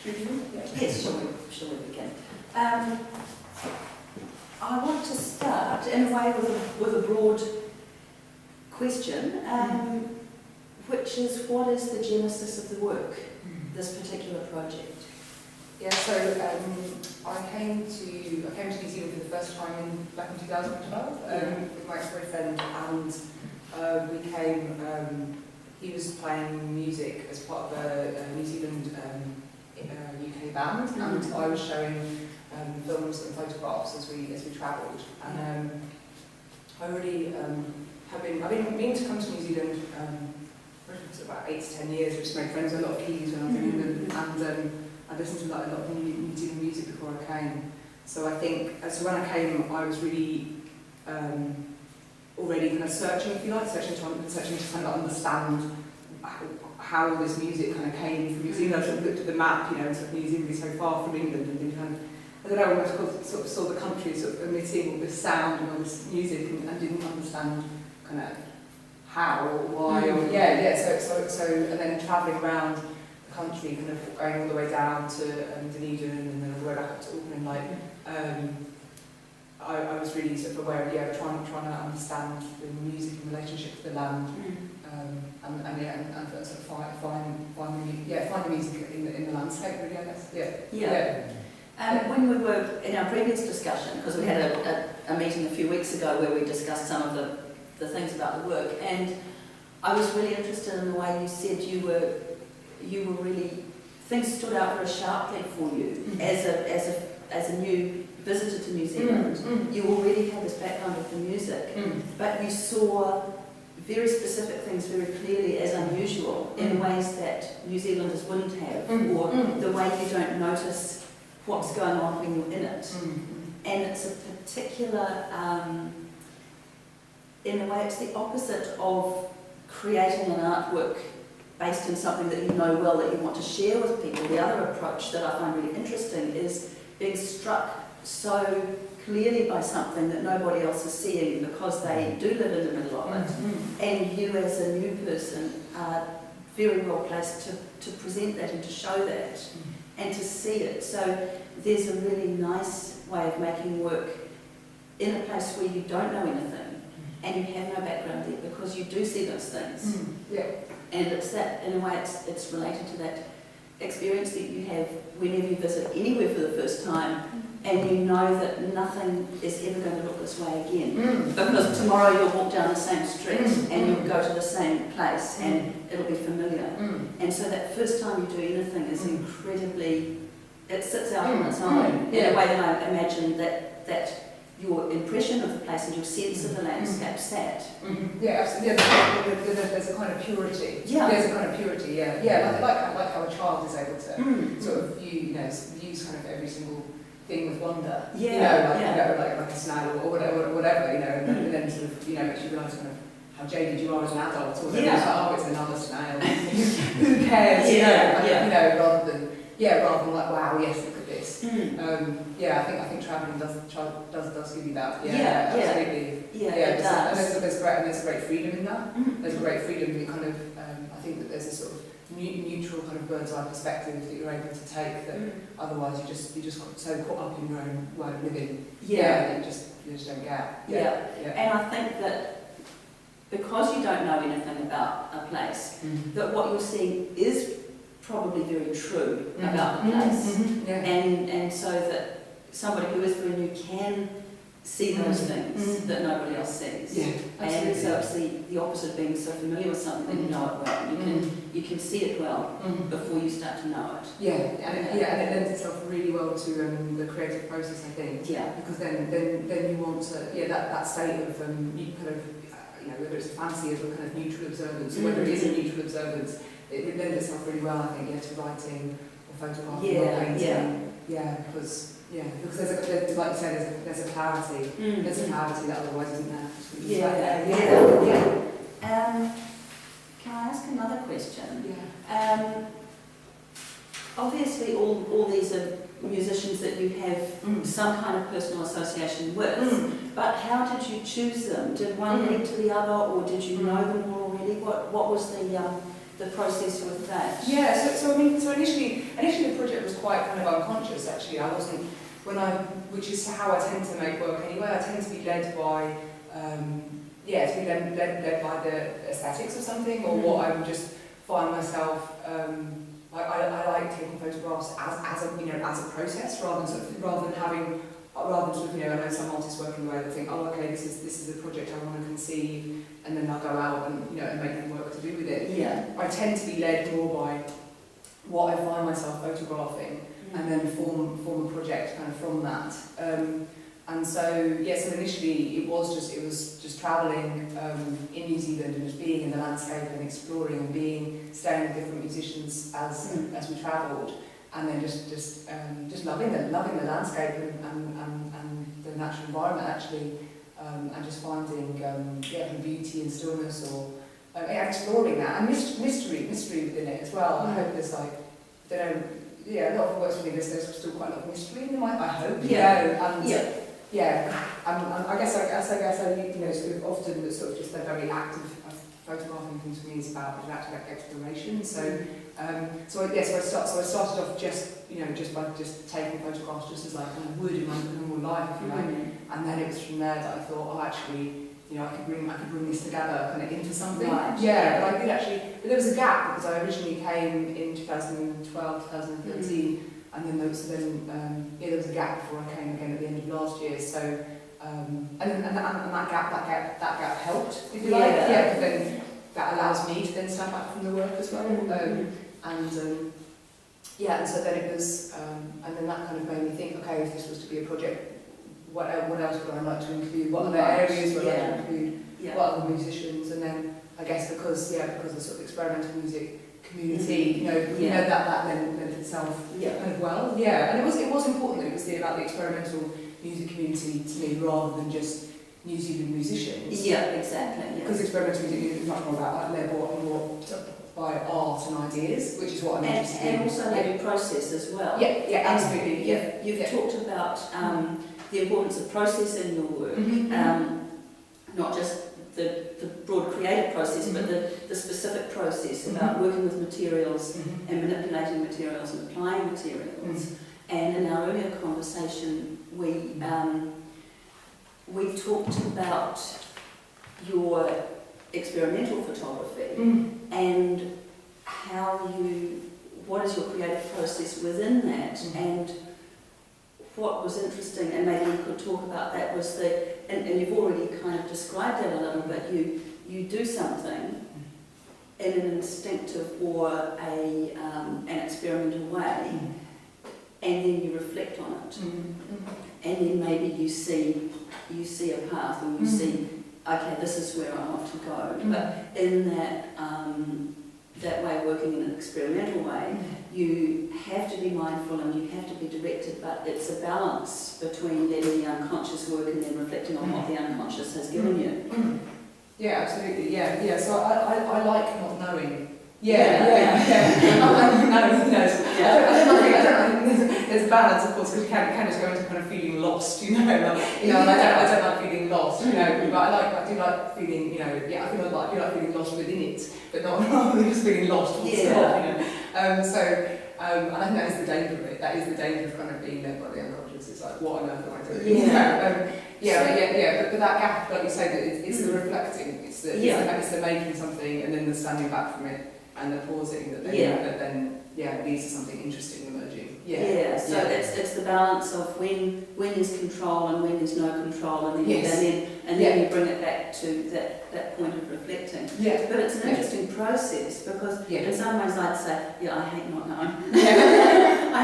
Yes, shall we begin? I want to start in a way with a broad question, which is, what is the genesis of the work, this particular project? Yeah, so I came to New Zealand for the first time back in 2012 with my ex-boyfriend, and we came. He was playing music as part of a New Zealand UK band, and I was showing films and photographs as we travelled. And I really I've been meaning to come to New Zealand for about 8 to 10 years. I just made friends with a lot of Kiwis when I was in England, and I listened to like a lot of New Zealand music before I came. So I think, so when I came, I was really already kind of searching, if you like, searching to kind of understand how all this music kind of came from New Zealand. I sort of looked at the map, you know, and sort of New Zealand is so far from England, and then kind of, I don't know, almost sort of saw the country sort of emitting all this sound and all this music, and didn't understand kind of how or why or so and then travelling around the country, kind of going all the way down to Dunedin and then all the way back up to Auckland, like I was really sort of aware of trying to understand the music in relationship to the land, and sort of find the music in the landscape, really, I guess. When we were in our previous discussion, because we had a meeting a few weeks ago where we discussed some of the things about the work, and I was really interested in the way you said you were really, things stood out very sharply for you as a new visitor to New Zealand. You already had this background of the music, but you saw very specific things very clearly as unusual in ways that New Zealanders wouldn't have, or the way you don't notice what's going on when you're in it. And it's a particular, in a way it's the opposite of creating an artwork based in something that you know well, that you want to share with people. The other approach that I find really interesting is being struck so clearly by something that nobody else is seeing because they do live in the middle of it. And you as a new person are very well placed to present that and to show that and to see it. So there's a really nice way of making work in a place where you don't know anything and you have no background there, because you do see those things. And it's that, in a way, it's related to that experience that you have whenever you visit anywhere for the first time, and you know that nothing is ever going to look this way again. Because tomorrow you'll walk down the same street and you'll go to the same place and it'll be familiar. And so that first time you do anything is incredibly, it sits out on its own in a way that I imagine that your impression of the place and your sense of the landscape sat. Yeah, absolutely. There's a kind of purity. There's a kind of purity. Like how a child is able to sort of views kind of every single thing with wonder. Like a snail or whatever, and then sort of makes you realise kind of how jaded you are as an adult, or whatever. It's like, oh, it's another snail. Who cares? Rather than like, wow, yes, look at this. I think travelling does give you that. Absolutely. It does. And there's a great freedom in that. There's a great freedom in kind of, I think that there's a sort of neutral kind of bird's eye perspective that you're able to take that otherwise you just got so caught up in your own way of living. You just don't get. And I think that because you don't know anything about a place, that what you're seeing is probably very true about the place, and so that somebody who is very new can see those things that nobody else sees. And so it's the opposite of being so familiar with something that you know it well. You can see it well before you start to know it. And it lends itself really well to the creative process, I think. Because then you want to that state of you kind of whether it's a fancy or kind of neutral observance, or whether it is a neutral observance, it lends itself really well, I think, to writing or photographing or painting. Because there's like you said, there's a clarity. There's a clarity that otherwise isn't there. Can I ask another question? Obviously, all these are musicians that you have some kind of personal association with, but how did you choose them? Did one lead to the other, or did you know them all already? What was the process with that? So initially the project was quite kind of unconscious actually. I wasn't, which is how I tend to make work anyway, I tend to be led by, led by the aesthetics of something, or what I would just find myself, I like taking photographs as a process, rather than having, I know some artists work in the way that think, oh, okay, this is a project I want to conceive, and then I'll go out and and make the work to do with it. Yeah. I tend to be led more by what I find myself photographing, and then form a project kind of from that. And so so initially it was just travelling in New Zealand and just being in the landscape and exploring and staying with different musicians as we travelled, and then just loving the landscape and the natural environment actually, and just finding beauty and stillness, or exploring that, and mystery within it as well. I hope there's a lot of works for me. There's still quite a lot of mystery in them. I hope. I guess sort of often sort of just a very active photographing things for me is about active exploration. So I started off just by taking photographs just as I kind of would in my normal life, if you like. And then it was from there that I thought, oh, actually, I could bring this together kind of into something. Right. But I did actually. But there was a gap because I originally came in 2012, 2013. And then there was a gap before I came again at the end of last year. So and that gap helped, if you like. Because then that allows me to then step back from the work as well. And so then it was, and then that kind of made me think, okay, if this was to be a project, what else would I like to include? What other areas would I like to include? What other musicians? And then I guess because the sort of experimental music community, that lent itself kind of well. And it was important that it was about the experimental music community to me, rather than just New Zealand musicians. Yeah, exactly. Because experimental music is much more about led more by art and ideas, which is what I'm interested in. And also maybe process as well. Yeah, absolutely. You've talked about the importance of process in your work, not just the broad creative process, but the specific process about working with materials and manipulating materials and applying materials. And in our earlier conversation, we talked about your experimental photography and what is your creative process within that, and what was interesting, and maybe we could talk about that, was and you've already kind of described that a little bit, you do something in an instinctive or an experimental way, and then you reflect on it, and then maybe you see a path, or you see, okay, this is where I want to go, but in that way of working in an experimental way, you have to be mindful and you have to be directed, but it's a balance between letting the unconscious work and then reflecting on what the unconscious has given you. Yeah, absolutely. Yeah. So I like not knowing. I don't like there's a balance, of course, because you can just go into kind of feeling lost, and I don't like feeling lost, but I do like feeling, I do like feeling lost within it, but not just feeling lost full stop, and I think that is the danger of it. That is the danger of kind of being led by the unconscious. It's like, what on earth am I doing? But that gap, like you say, that it's the reflecting, it's the making something and then the standing back from it and the pausing that then leads to something interesting emerging. So it's the balance of when there's control and when there's no control, and then you bring it back to that point of reflecting. But it's an interesting process, because in some ways I'd say, I hate not knowing. I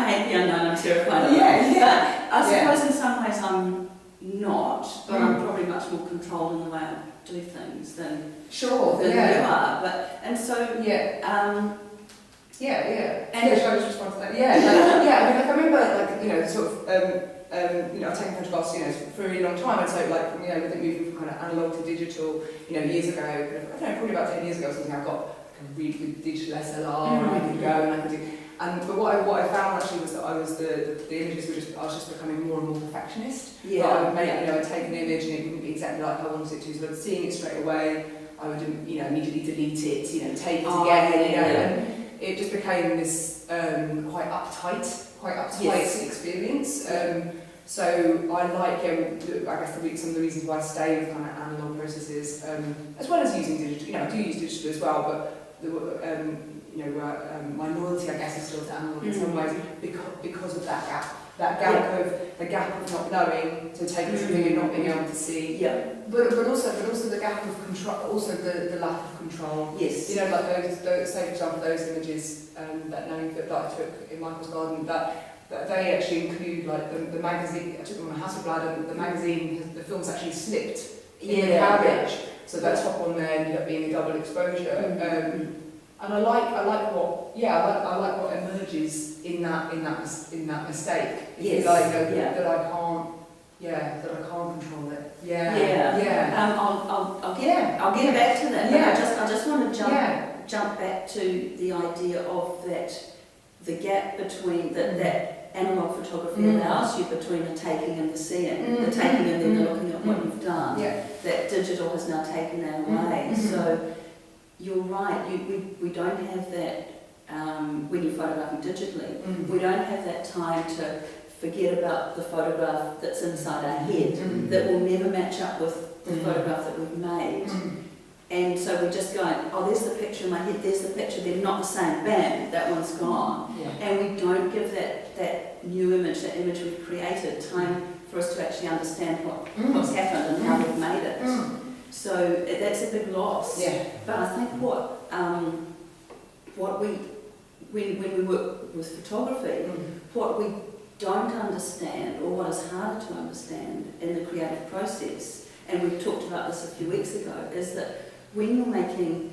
hate the unknown, I'm terrified of it. But I suppose in some ways I'm not, but I'm probably much more controlled in the way I do things than you are. But and so And shall I just respond to that? I remember, I've taken photographs, for a really long time, and so, with it moving from kind of analog to digital, years ago, I don't know, probably about 10 years ago or something, I got a really good digital SLR, and I could go and I could do. But what I found actually was that the images I was just becoming more and more perfectionist. I would make, I'd take an image and it wouldn't be exactly like I wanted it to, so I was seeing it straight away. I would, immediately delete it, take it again, it just became this quite uptight Yes. experience. So I like, I guess some of the reasons why I stay with kind of analog processes, as well as using digital. I do use digital as well, but my loyalty, I guess, is still to analog in some ways because of that gap. That gap of not knowing, so taking something and not being able to see. Yeah. But also the gap of control, also the lack of control. Yes. Like those say for example those images that I took in Michael's garden, that they actually include like the magazine. I took them on Hasselblad, and the magazine, the film's actually slipped in the carriage, so that top on there ended up being a double exposure. And I like what emerges in that mistake. Yes. That I can't control it. I'll get back to that. Yeah. But I just want to jump back to the idea of the gap between that analog photography allows you between the taking and the seeing, the taking and then the looking at what you've done. Yeah. That digital has now taken that away. So you're right. We don't have that when you're photographing digitally. We don't have that time to forget about the photograph that's inside our head that will never match up with the photograph that we've made. And so we're just going, oh, there's the picture in my head, there's the picture, they're not the same, bam, that one's gone. Yeah. And we don't give that new image, that image we've created, time for us to actually understand what's happened and how we've made it. So that's a big loss. Yeah. But I think when we work with photography, what we don't understand, or what is harder to understand in the creative process, and we've talked about this a few weeks ago, is that when you're making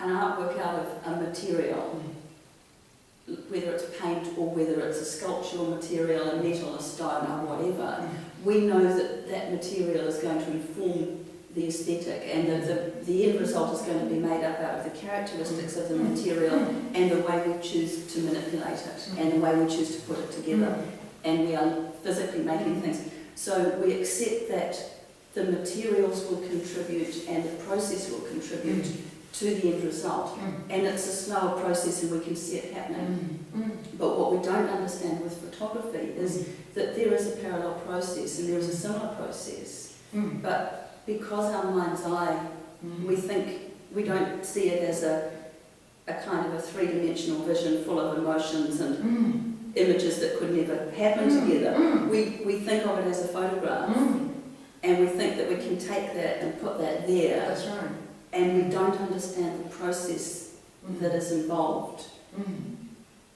an artwork out of a material, whether it's paint or whether it's a sculptural material, a metal, a stone or whatever, we know that that material is going to inform the aesthetic, and the end result is going to be made up out of the characteristics of the material and the way we choose to manipulate it and the way we choose to put it together. And we are physically making things. So we accept that the materials will contribute and the process will contribute to the end result. And it's a slower process and we can see it happening. But what we don't understand with photography is that there is a parallel process and there is a similar process. But because our mind's eye, we don't see it as a kind of a three-dimensional vision full of emotions and images that could never happen together. We think of it as a photograph. And we think that we can take that and put that there. That's right. And we don't understand the process that is involved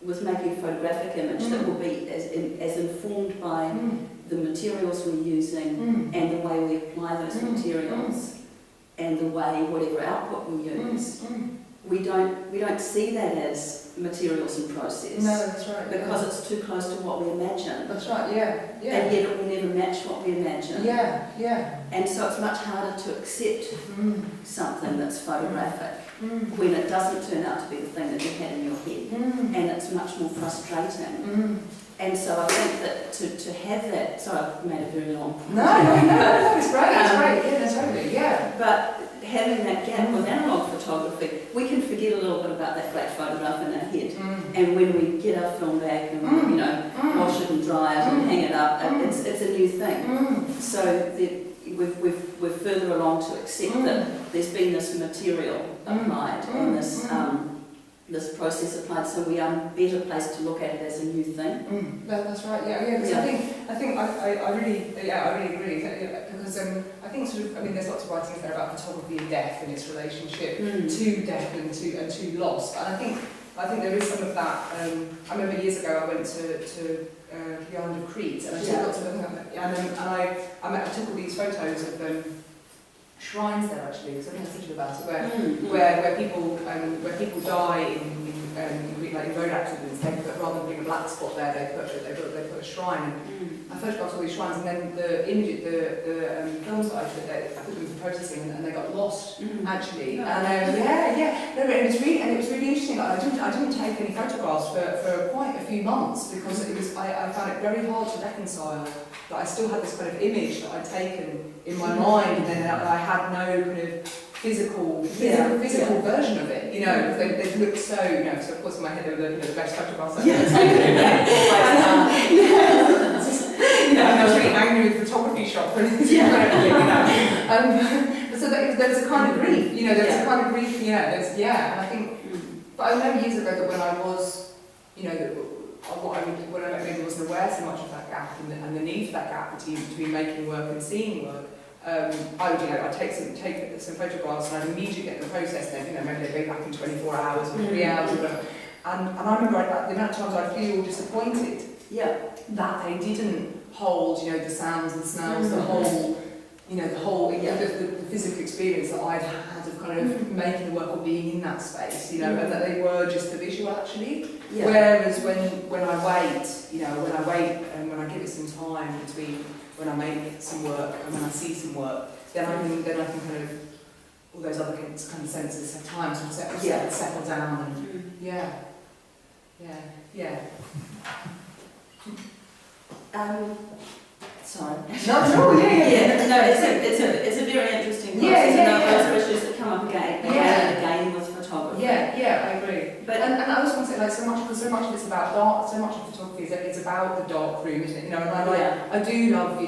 with making a photographic image that will be as informed by the materials we're using and the way we apply those materials and the way whatever output we use. We don't see that as materials and process. No, that's right. Because it's too close to what we imagine. That's right, yeah. And yet it will never match what we imagine. Yeah. And so it's much harder to accept something that's photographic when it doesn't turn out to be the thing that you had in your head. And it's much more frustrating. And so I think that to have that, sorry, I've made a very long point. No, it's great, yeah, that's totally, yeah. But having that gap with analogue photography, we can forget a little bit about that great photograph in our head. And when we get our film back and wash it and dry it and hang it up, it's a new thing. So we're further along to accept that there's been this material applied and this process applied, so we are better placed to look at it as a new thing. That's right. Yeah. I really agree. Because I think there's lots of writings there about photography and death and its relationship to death and to loss. And I think there is some of that. I remember years ago I went to the island of Crete and I took lots of I took all these photos of shrines there actually, because I think I was thinking about it, where people die in road accidents. They put, rather than putting a black spot there, they put a shrine. And I photographed all these shrines, and then the films that I took, I put them into processing, and they got lost actually. And it was really interesting. I didn't take any photographs for quite a few months because I found it very hard to reconcile that I still had this kind of image that I'd taken in my mind, and then I had no kind of physical version of it, you know, they look so, you know, so of course in my head they were the best photographs I've ever taken. You know, and I was really angry with the photography shop, but it's incredibly, you know. So there was a kind of grief, you know, there was a kind of grief, you know, and I think, but I remember years ago that when I was, you know, when I maybe wasn't aware so much of that gap and the need for that gap between making work and seeing work, I would, you know, I'd take some photographs and I'd immediately get them processed. Then, you know, maybe they'd be back in 24 hours or 3 hours or whatever. And I remember the amount of times I'd feel disappointed that they didn't hold, you know, the sounds and smells, the whole, you know, the physical experience that I'd had of kind of making the work or being in that space, you know, and that they were just the visual actually. Yeah. Whereas when I wait, you know, and when I give it some time between when I make some work and when I see some work, then I can kind of, all those other kind of senses have time to settle down and sorry. No, it's a very interesting process. And those issues that come up again and again with photography. I agree. But and I also want to say, like, so much of it's about dark. So much of photography is about the dark room, isn't it? You know, and I do love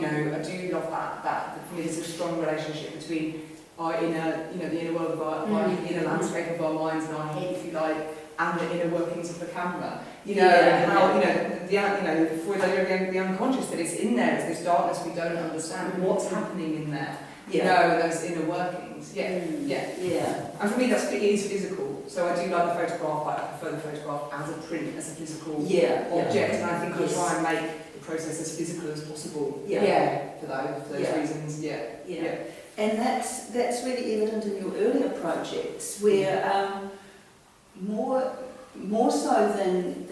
that for me there's a strong relationship between our inner, you know, the inner world of our inner landscape of our minds and our head, if you like, and the inner workings of the camera. You know, and how, you know, before the unconscious, that it's in there, it's this darkness we don't understand what's happening in there. You know, those inner workings. And for me, it is physical. So I do like the photograph, but I prefer the photograph as a print, as a physical object. And I think I try and make the process as physical as possible. For those reasons. And that's really evident in your earlier projects, where more so than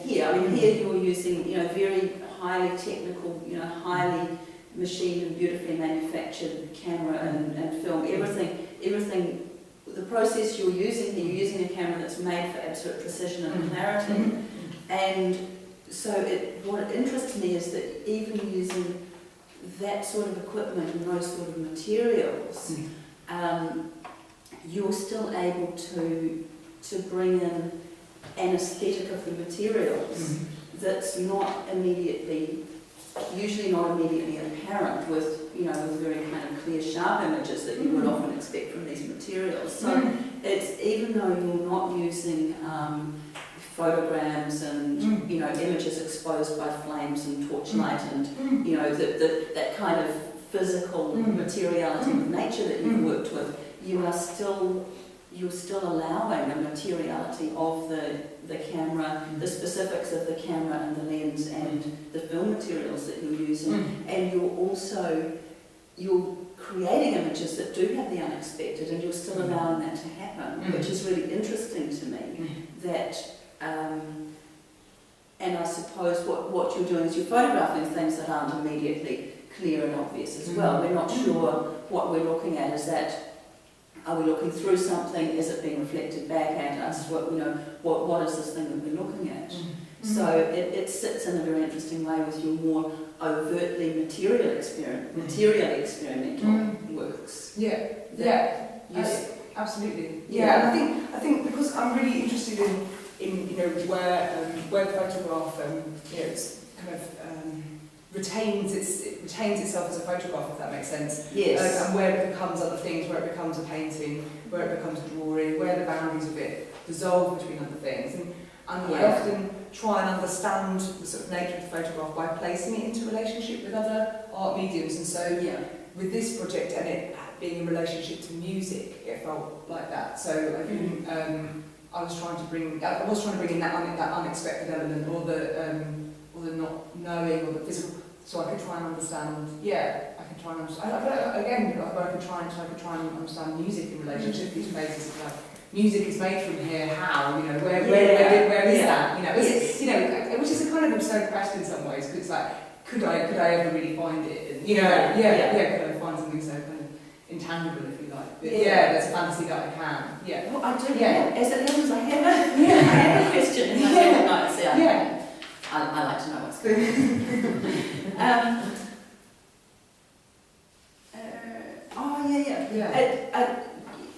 here. I mean, here you're using, you know, very highly technical, you know, highly machined and beautifully manufactured camera and film. Everything. The process you're using here, you're using a camera that's made for absolute precision and clarity. And so what interests me is that even using that sort of equipment and those sort of materials, you're still able to bring in an aesthetic of the materials that's usually not immediately apparent with, you know, with very kind of clear, sharp images that you would often expect from these materials. So it's, even though you're not using photograms and, you know, images exposed by flames and torchlight and, you know, that kind of physical materiality of nature that you've worked with, you're still allowing a materiality of the camera, the specifics of the camera and the lens and the film materials that you're using, and you're creating images that do have the unexpected, and you're still allowing that to happen, which is really interesting to me. That and I suppose what you're doing is you're photographing things that aren't immediately clear and obvious as well. We're not sure what we're looking at. Are we looking through something? Is it being reflected back at us? What is this thing that we're looking at? So it sits in a very interesting way with your more overtly materially experimental works. Absolutely. And I think because I'm really interested in you know, where the photograph you know, it's kind of retains itself as a photograph, if that makes sense. Yes. And where it becomes other things, where it becomes a painting, where it becomes a drawing, where the boundaries of it dissolve between other things. And I often try and understand the sort of nature of the photograph by placing it into relationship with other art mediums. And so with this project and it being in relationship to music, it felt like that. So I was trying to bring in that unexpected element, or the not knowing, or the physical, so I could try and understand. I could try and understand. I could try and understand music in relationship to these places. Like, music is made from here. How? You know, where is that? You know, you know, which is a kind of absurd question in some ways, because it's like, could I ever really find it? And, you know, could I find something so kind of intangible, if you like? But there's a fantasy that I can. Well, I do. As it happens, I have a question in my notes. I like to know what's good.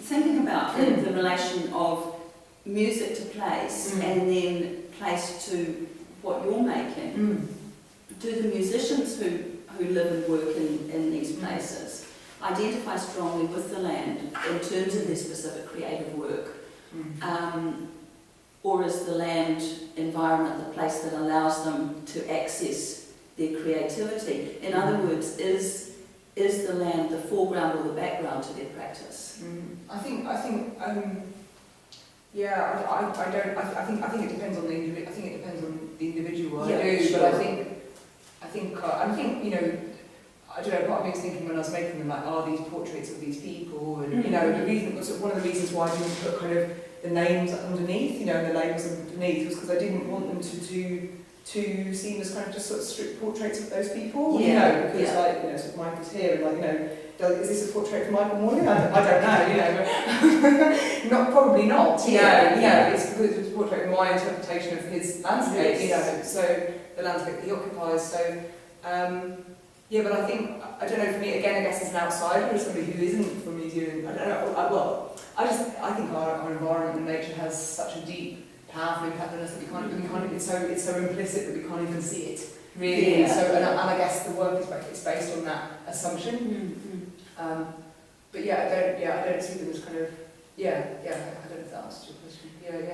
Thinking about the relation of music to place and then place to what you're making, do the musicians who live and work in these places identify strongly with the land in terms of their specific creative work? Or is the land environment the place that allows them to access their creativity? In other words, is the land the foreground or the background to their practice? I think it depends on the individual. I think it depends on the individual. Yeah, I do, sure. but I think you know, I don't know. Part of me was thinking when I was making them, like, are these portraits of these people? And you know, the reason, one of the reasons why I didn't put kind of the names underneath, you know, and the labels underneath, was because I didn't want them to seem as kind of just sort of strict portraits of those people. You know, because like, you know, sort of Michael's here, and like, you know, is this a portrait of Michael Morley? I don't know, you know, probably not. You know, it's because it's a portrait of my interpretation of his landscape. You know, so the landscape that he occupies. So. But I think, I don't know, for me, again, I guess as an outsider, as somebody who isn't from New Zealand, I don't know, I think our environment and nature has such a deep, powerful impact on us that we can't, it's so implicit that we can't even see it, really. Yeah. So, and I guess the work is based on that assumption. But I don't see them as kind of, I don't know if that answers your question.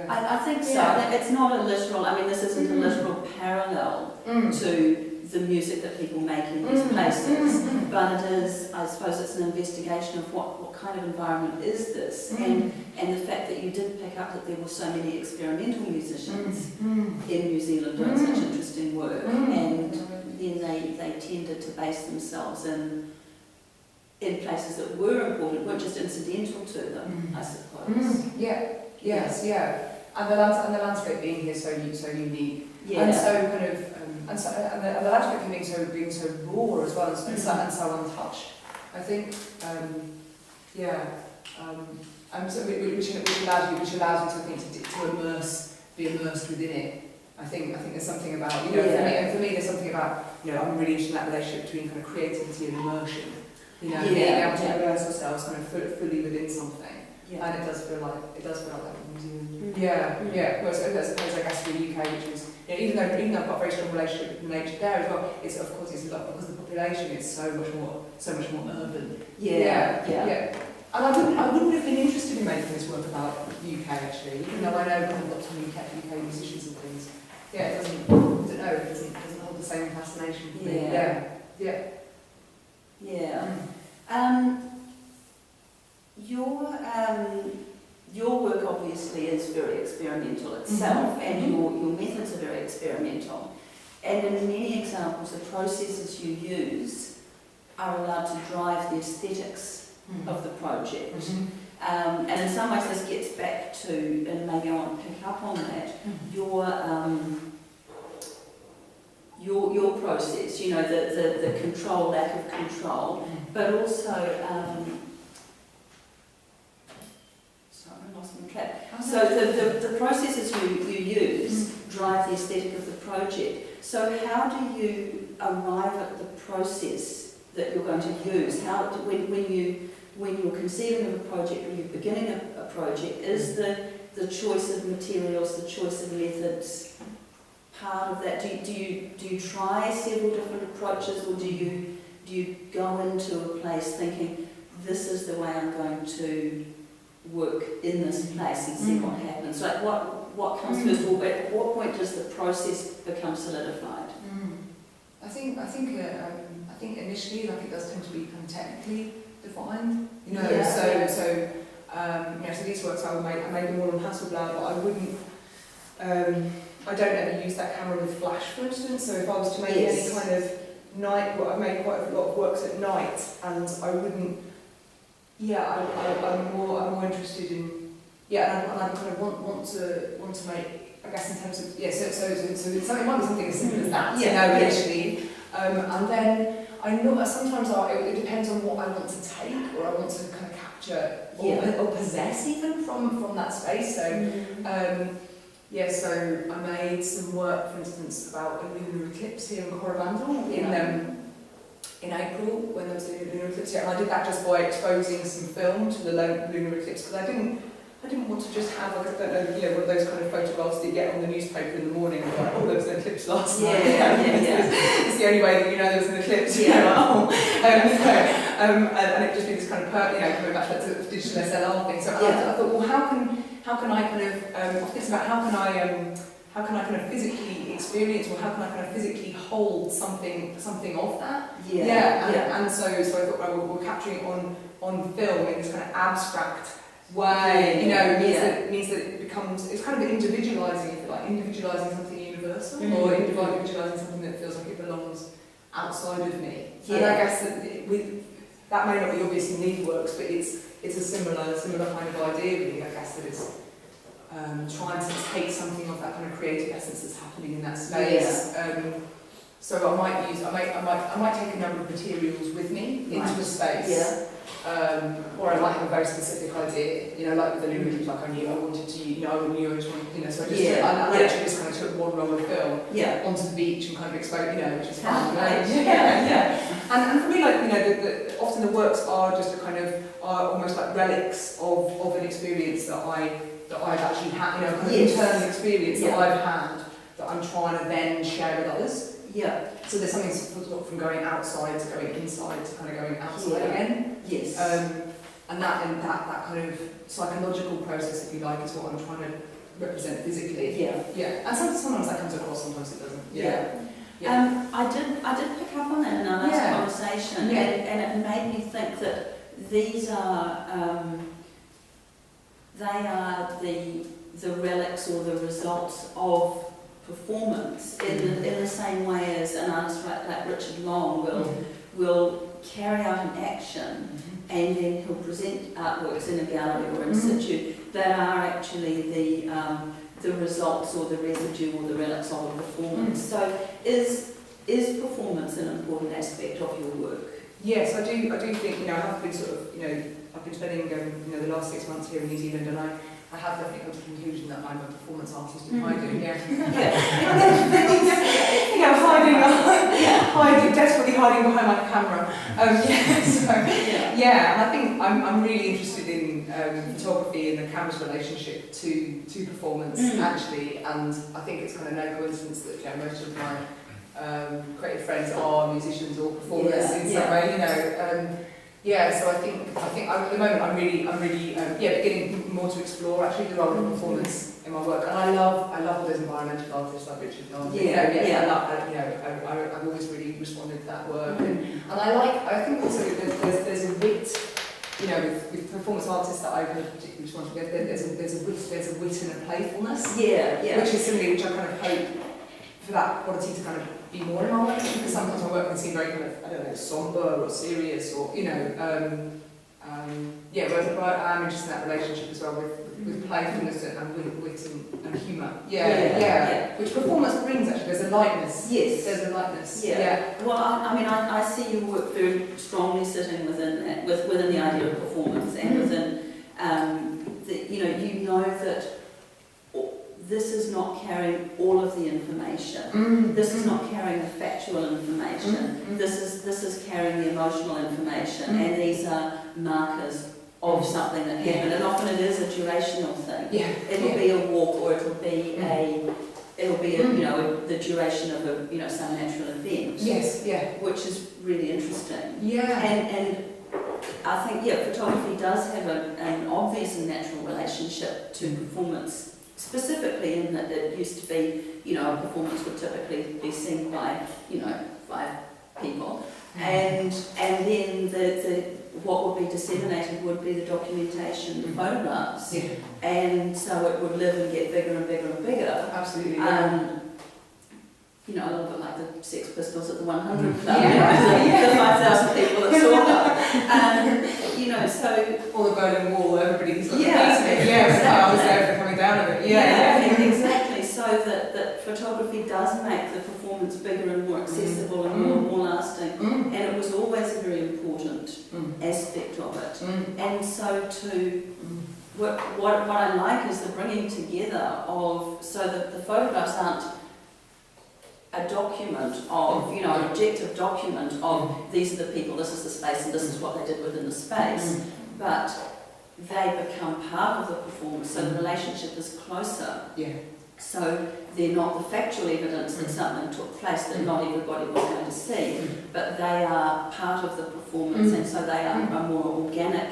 I think so. It's not a literal, I mean, this isn't a literal parallel to the music that people make in these places, but it is, I suppose it's an investigation of what kind of environment is this, and the fact that you did pick up that there were so many experimental musicians in New Zealand doing such interesting work, and then they tended to base themselves in places that were important, weren't just incidental to them, I suppose. And the landscape being here so unique, and so kind of, and the landscape being so raw as well, and so untouched. I think, and so which allows you to be immersed within it. I think there's something about, you know, for me there's something about, you know, I'm really interested in that relationship between kind of creativity and immersion. You know, being able to immerse ourselves kind of fully within something. And it does feel like that in New Zealand. Whereas I guess the UK, which is, you know, even though I've got a very strong relationship with nature there as well, it's of course it's a lot because the population is so much more urban. And I wouldn't have been interested in making this work about the UK actually, even though I know kind of lots of UK musicians and things. It doesn't hold the same fascination for me. Your work obviously is very experimental itself, and your methods are very experimental. And in many examples, the processes you use are allowed to drive the aesthetics of the project. And in some ways, this gets back to, and maybe I want to pick up on that, your process. You know, the control, lack of control, but also. So the processes you use drive the aesthetic of the project. So how do you arrive at the process that you're going to use? When you're conceiving of a project, when you're beginning a project, is the choice of materials, the choice of methods part of that? Do you try several different approaches, or do you go into a place thinking this is the way I'm going to work in this place and see what happens? Like what comes first, or at what point does the process become solidified? I think initially, like, it does tend to be kind of technically defined, you know. So these works I made them all on Hasselblad, but I wouldn't. I don't ever use that camera with flash, for instance. So if I was to make any kind of night, I've made quite a lot of works at night, and I wouldn't. I'm more interested in, and I kind of want to make, I guess, in terms of, so it might be something as simple as that, initially, and then sometimes it depends on what I want to take, or I want to kind of capture, or possess even from that space. So I made some work, for instance, about a lunar eclipse here in Coromandel in April when there was the lunar eclipse, and I did that just by exposing some film to the lunar eclipse, because I didn't want to just have, like, I don't know, one of those kind of photographs that you get on the newspaper in the morning, and like, oh, there was an eclipse last night. It's the only way that you know there was an eclipse. And it just be this kind of, coming back to that digital SLR thing. So I thought, well, how can I kind of, it's about how can I kind of physically experience, or how can I kind of physically hold something of that? And so I thought, well, we're capturing it on film in this kind of abstract way, means that it becomes, it's kind of individualising, if you like, individualising something universal, or individualising something that feels like it belongs outside of me. And I guess that may not be obvious in these works, but it's a similar kind of idea, really. I guess that it's trying to take something of that kind of creative essence that's happening in that space. So I might take a number of materials with me into a space. Or I might have a very specific idea, like with the lunar eclipse, like I knew I wanted to, I knew I just wanted, so I literally just kind of took one roll of film onto the beach and kind of exposed, which is fun. And for me, like, often the works are just are almost like relics of an experience that I've actually had, kind of internal experience that I've had that I'm trying to then share with others. So there's something sort of from going outside to going inside to kind of going outside again. And that kind of psychological process, if you like, is what I'm trying to represent physically. And sometimes that comes across, sometimes it doesn't. I did pick up on that in our last conversation, and it made me think that these are they are the relics or the results of performance in the same way as an artist like Richard Long will carry out an action and then he'll present artworks in a gallery or in situ that are actually the results or the residue or the relics of a performance. So is performance an important aspect of your work? Yes, I do think, I have been sort of, I've been spending the last 6 months here in New Zealand, and I have definitely come to the conclusion that I'm a performance artist in hiding. Desperately hiding behind my camera. And I think I'm really interested in photography and the camera's relationship to performance, actually. And I think it's kind of no coincidence that most of my creative friends are musicians or performers in some way. So I think at the moment I'm really beginning more to explore actually the role of performance in my work, and I love all those environmental artists like Richard Long. I've always really responded to that work, and I think also there's a wit, with performance artists that I kind of particularly respond to. There's a wit and a playfulness, which is something which I kind of hope for that quality to kind of be more in my work, because sometimes my work can seem very kind of, somber or serious, or, whereas I am interested in that relationship as well with playfulness and wit and humour. Which performance brings, actually. There's a lightness. There's a lightness. Well, I see your work very strongly sitting within that, within the idea of performance, and within, that this is not carrying all of the information. This is not carrying the factual information. This is carrying the emotional information, and these are markers of something that happened. And often it is a durational thing. It'll be a walk, or it'll be the duration of some natural event. Which is really interesting. And I think photography does have an obvious and natural relationship to performance. Specifically in that it used to be, a performance would typically be seen by, 5 people, and then the what would be disseminated would be the documentation, the photographs, and so it would live and get bigger and bigger and bigger. Absolutely. A little bit like the Sex Pistols at the 100 Club, the 5,000 people that saw them. So... Or the Berlin Wall, everybody's got exactly. I was there for coming down of it. Exactly. So that photography does make the performance bigger and more accessible and more lasting. And it was always a very important aspect of it. And so what I like is the bringing together of, so that the photographs aren't a document of, you know, an objective document of these are the people, this is the space, and this is what they did within the space, but they become part of the performance, so the relationship is closer. Yeah. So they're not the factual evidence that something took place that not everybody was going to see, but they are part of the performance, and so they are a more organic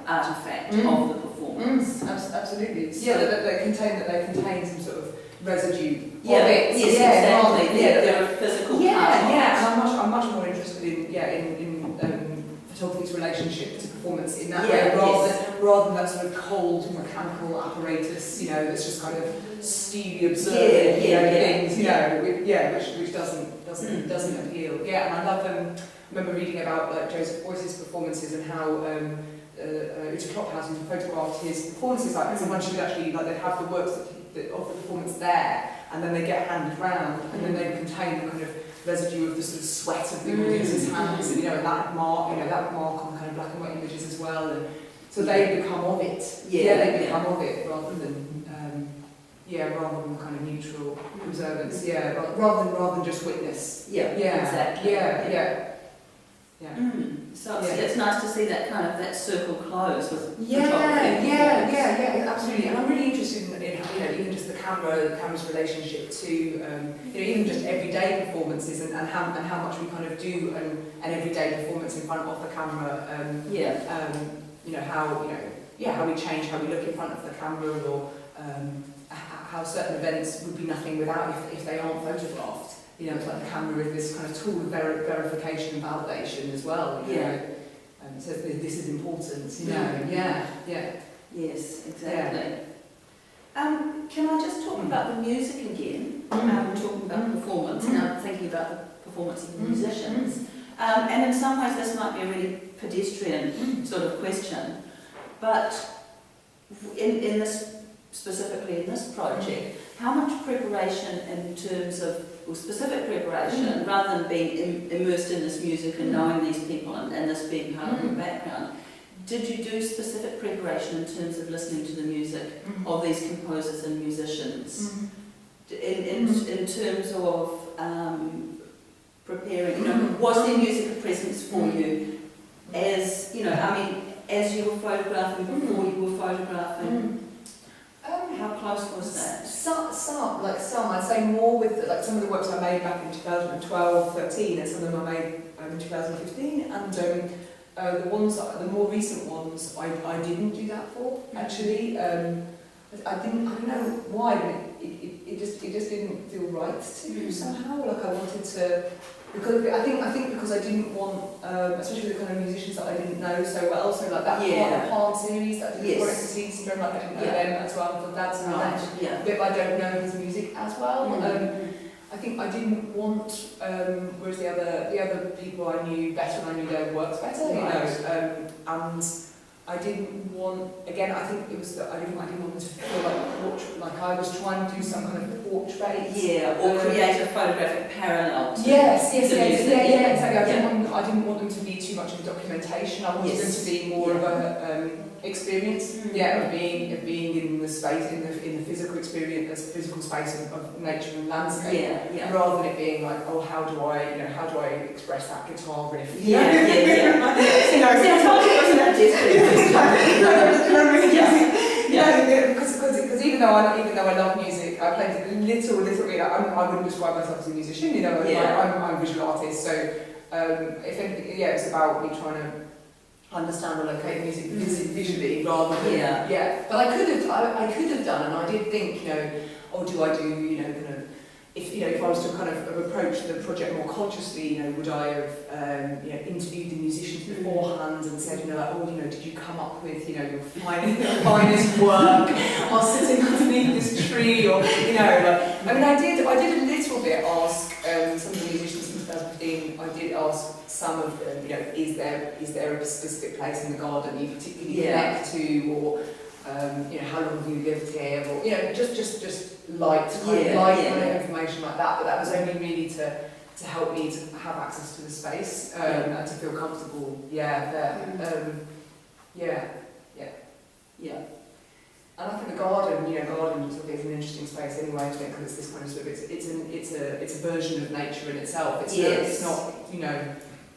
artifact of the performance. Absolutely. Yeah, they contain some sort of residue of Yeah, it. yes, exactly. They're a physical part of it. And I'm much more interested in photography's relationship to performance in that way, rather than that sort of cold mechanical apparatus, you know, that's just kind of steely observing things, you know, which doesn't appeal. Yeah, and I love remember reading about like Joseph Beuys's performances and how Richard Klopphausen photographed his performances like someone should actually like they'd have the works of the performance there, and then they get handed round, and then they contain the kind of residue of the sort of sweat of the audience's hands, and, you know, and that mark on kind of black and white images as well, and so they become of it. They become of it rather than kind of neutral observance. Rather than just witness. Exactly. Yeah. So it's nice to see that kind of that circle close with absolutely. And I'm really interested in you know, even just the camera's relationship to you know, even just everyday performances and how much we kind of do an everyday performance in front of the camera. You know how we change how we look in front of the camera, or how certain events would be nothing without if they aren't photographed. You know, it's like the camera is this kind of tool of verification and validation as well. You know? So this is important, you know. Yes, exactly. Can I just talk about the music again? Talking about performance, now thinking about the performance of the musicians. And in some ways this might be a really pedestrian sort of question, but in this, specifically in this project, how much preparation in terms of, or specific preparation, rather than being immersed in this music and knowing these people and this being part of your background, did you do specific preparation in terms of listening to the music of these composers and musicians? In terms of preparing, you know, was there music a presence for you as, you know, I mean, as you were photographing, before you were photographing? How close was that? Some, I'd say more with like some of the works I made back in 2012, 13, and some of them I made in 2015, and the more recent ones I didn't do that for, actually. I don't know why, but it just didn't feel right to do somehow. Like I wanted to, because I think because I didn't want, especially the kind of musicians that I didn't know so well. So like that Palm series, that Connected Syndrome, like I didn't know them as well. I'm glad to know that. But I don't know his music as well. I think I didn't want, whereas the other people I knew better and I knew their works better, you know, and I didn't want, again, I think it was that I didn't want them to feel like I was trying to do some kind of portrait. Or create a photographic parallel to exactly. Yeah. I didn't want them to be too much of a documentation. I wanted them to be more of a experience, of being in the space, in the physical experience, physical space of nature and landscape, rather than it being like, oh, how do I express that guitar riff? Because even though I love music, I played a little bit. I wouldn't describe myself as a musician. You know, I'm a visual artist. So if anything, it's about me trying to understand and locate music visually rather than But I could have done, and I did think, you know, do I do, you know, kind of. If I was to kind of approach the project more consciously, you know, would I have interviewed the musicians beforehand and said, you know, like, did you come up with, you know, your finest work while sitting underneath this tree, or, you know, like, I mean, I did a little bit ask some of the musicians in 2015. I did ask some of them, you know, is there a specific place in the garden you particularly connect to, or how long have you lived here, or, you know, just light information like that. But that was only really to help me to have access to the space and to feel comfortable. And I think the garden, garden sort of is an interesting space anyway, I think, because it's this kind of sort of, it's a version of nature in itself. It's not,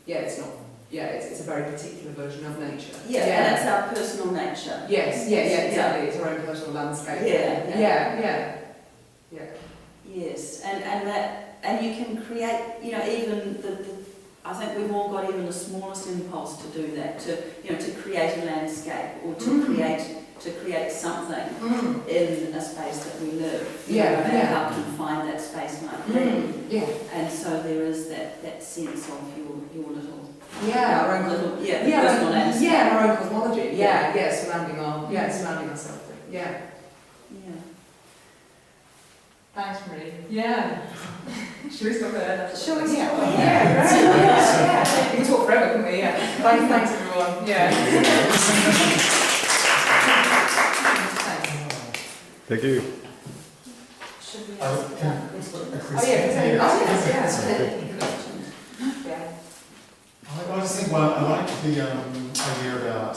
it's a very particular version of nature. Yeah, and it's our personal nature. Yes, exactly. It's our own personal landscape. Yeah. Yes, and you can create, even I think we've all got even the smallest impulse to do that, to create a landscape or to create something in a space that we live. No matter how confined that space might be. And so there is that sense of your little our own personal landscape. Our own cosmology. Surrounding ourselves. Yeah. Thanks, Marie. Yeah. Should we stop there? Sure. Great. We can talk forever, couldn't we? Yeah. Thanks everyone. Yeah. Thank you. Should we I just think, I like the idea about,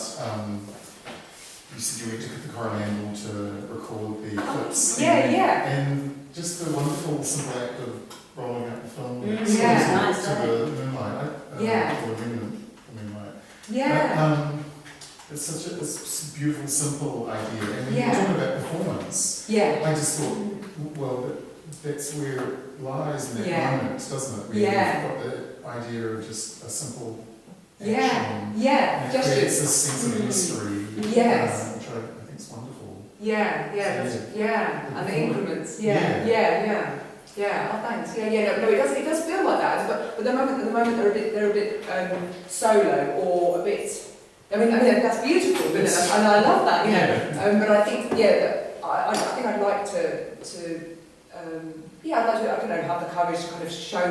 you said you went to the Coromandel to record the eclipse. And just the wonderful simple act of rolling out the film to the moonlight, or the moonlight. It's such a beautiful, simple idea. And when you're talking about performance, I just thought, that's where it lies in that moment, doesn't it? Where you've got the idea of just a simple action. And it creates this sense of mystery, which I think is wonderful. And the increments. Oh, thanks. It does feel like that. But the moment they're a bit solo or a bit. I mean that's beautiful, isn't it? And I love that, but I think, I think I'd like to I'd like to, have the courage to kind of show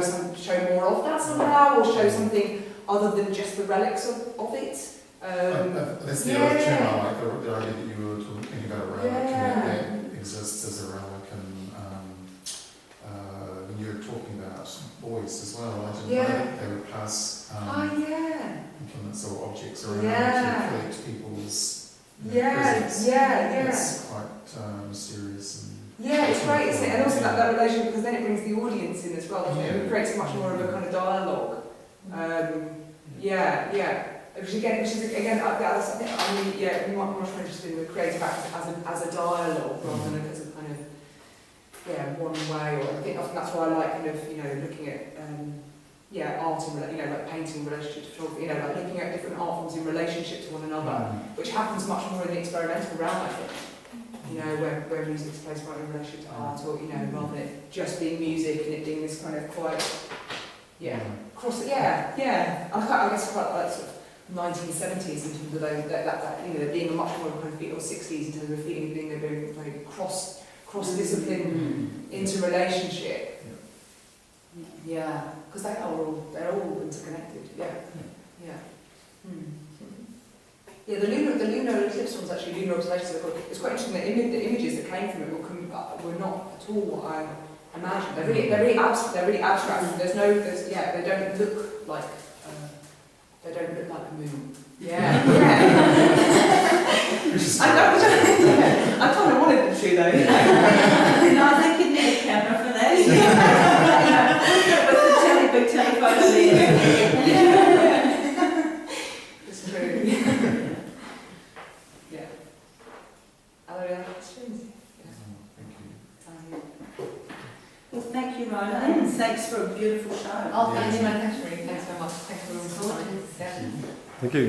more of that somehow, or show something other than just the relics of it. That's the other term I like, the idea that you were talking about a relic, and that exists as a relic, and when you were talking about voice as well, I didn't know that they would pass implements or objects around to collect people's presence. It's quite mysterious. It's great, isn't it? And also that relationship, because then it brings the audience in as well. It creates much more of a kind of dialogue. Which is again, that's, I think, I'm much more interested in the creative act as a dialogue rather than as a kind of one way. Or I think that's why I like kind of looking at art and like painting in relationship to photography. Like looking at different art forms in relationship to one another, which happens much more in the experimental realm, I think. Where music's placed right in relation to art, or rather than it just being music and it being this kind of quite, cross. I guess quite like sort of 1970s in terms of that being a much more kind of or 60s in terms of feeling being a very cross discipline into relationship. Because they're all interconnected. The lunar eclipse ones, actually, lunar observations, it's quite interesting that the images that came from it were not at all what I imagined. They're really abstract. They don't look like a moon. I kind of wanted them to, though. No, I think you'd need a camera for that. With the big telephoto there. It's true. Are there other questions? Well, thank you, Rhona, and thanks for a beautiful show. Thanks, Marie. Thanks very much. Thanks for all the time. Thank you.